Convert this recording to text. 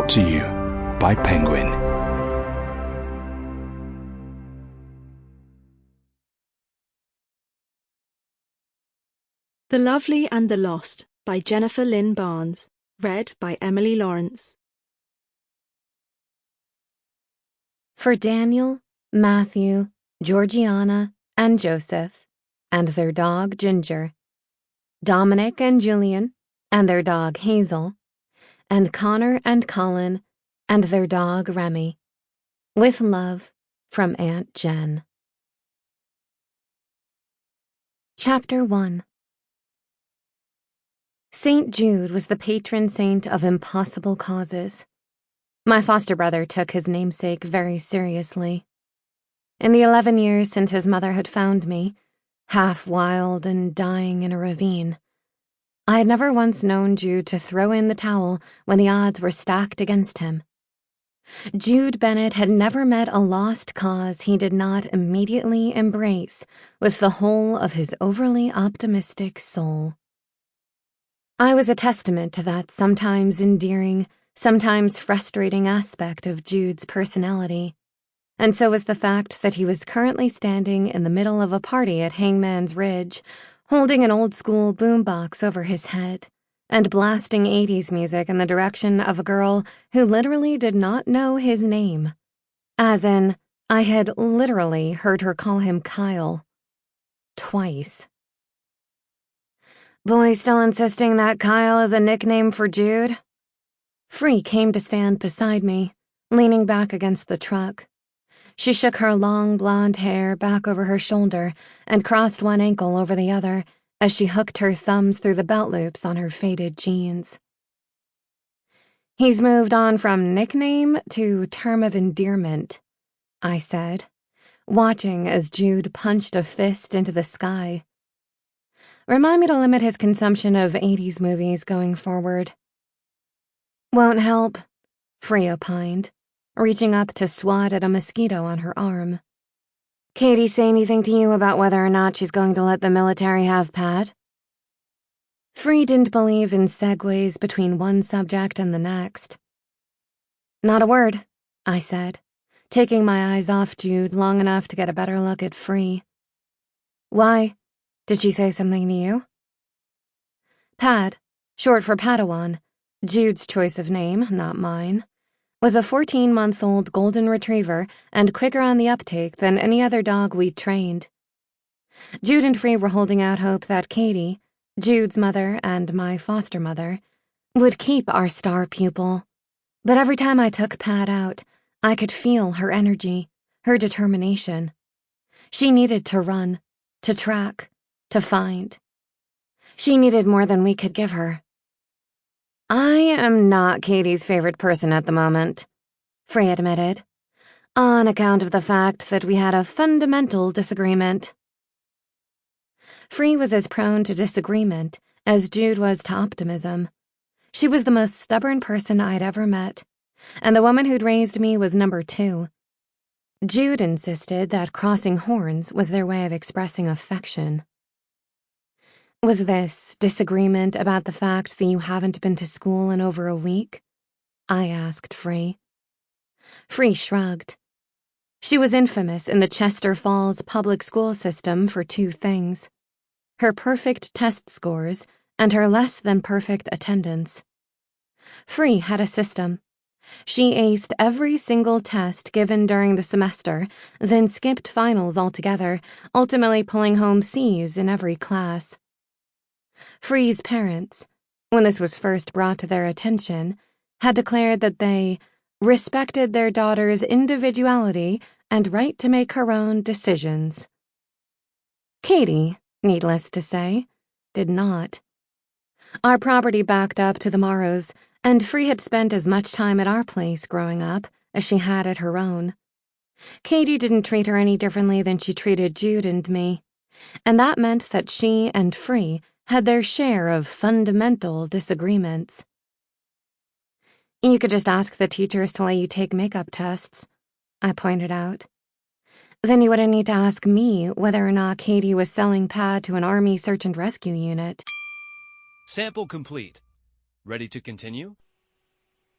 Brought to you by Penguin. The Lovely and the Lost by Jennifer Lynn Barnes. Read by Emily Lawrence. For Daniel, Matthew, Georgiana, and Joseph, and their dog Ginger, Dominic and Julian, and their dog Hazel, and Connor and Colin, and their dog Remy. With love, from Aunt Jen. Chapter 1. St. Jude was the patron saint of impossible causes. My foster brother took his namesake very seriously. In the 11 years since his mother had found me, half wild and dying in a ravine, I had never once known Jude to throw in the towel when the odds were stacked against him. Cady Bennett had never met a lost cause he did not immediately embrace with the whole of his overly optimistic soul. I was a testament to that sometimes endearing, sometimes frustrating aspect of Jude's personality, and so was the fact that he was currently standing in the middle of a party at Hangman's Ridge, holding an old-school boombox over his head and blasting 80s music in the direction of a girl who literally did not know his name. As in, I had literally heard her call him Kyle. Twice. Boy still insisting that Kyle is a nickname for Jude? Free came to stand beside me, leaning back against the truck. She shook her long blonde hair back over her shoulder and crossed one ankle over the other as she hooked her thumbs through the belt loops on her faded jeans. He's moved on from nickname to term of endearment, I said, watching as Jude punched a fist into the sky. Remind me to limit his consumption of 80s movies going forward. Won't help, Free opined, reaching up to swat at a mosquito on her arm. Cady say anything to you about whether or not she's going to let the military have Pat? Free didn't believe in segues between one subject and the next. Not a word, I said, taking my eyes off Jude long enough to get a better look at Free. Why? Did she say something to you? Pad, short for Padawan, Jude's choice of name, not mine, was a 14-month-old golden retriever and quicker on the uptake than any other dog we'd trained. Jude and Free were holding out hope that Cady, Jude's mother and my foster mother, would keep our star pupil. But every time I took Pad out, I could feel her energy, her determination. She needed to run, to track, to find. She needed more than we could give her. I am not Cady's favorite person at the moment, Free admitted, on account of the fact that we had a fundamental disagreement. Free was as prone to disagreement as Jude was to optimism. She was the most stubborn person I'd ever met, and the woman who'd raised me was number 2. Jude insisted that crossing horns was their way of expressing affection. Was this disagreement about the fact that you haven't been to school in over a week? I asked Free. Free shrugged. She was infamous in the Chester Falls public school system for 2 things: her perfect test scores and her less-than-perfect attendance. Free had a system. She aced every single test given during the semester, then skipped finals altogether, ultimately pulling home C's in every class. Free's parents, when this was first brought to their attention, had declared that they respected their daughter's individuality and right to make her own decisions. Cady, needless to say, did not. Our property backed up to the Morrows, and Free had spent as much time at our place growing up as she had at her own. Cady didn't treat her any differently than she treated Jude and me, and that meant that she and Free had their share of fundamental disagreements. You could just ask the teachers to let you take makeup tests, I pointed out. Then you wouldn't need to ask me whether or not Cady was selling Pad to an Army search and rescue unit. Sample complete. Ready to continue?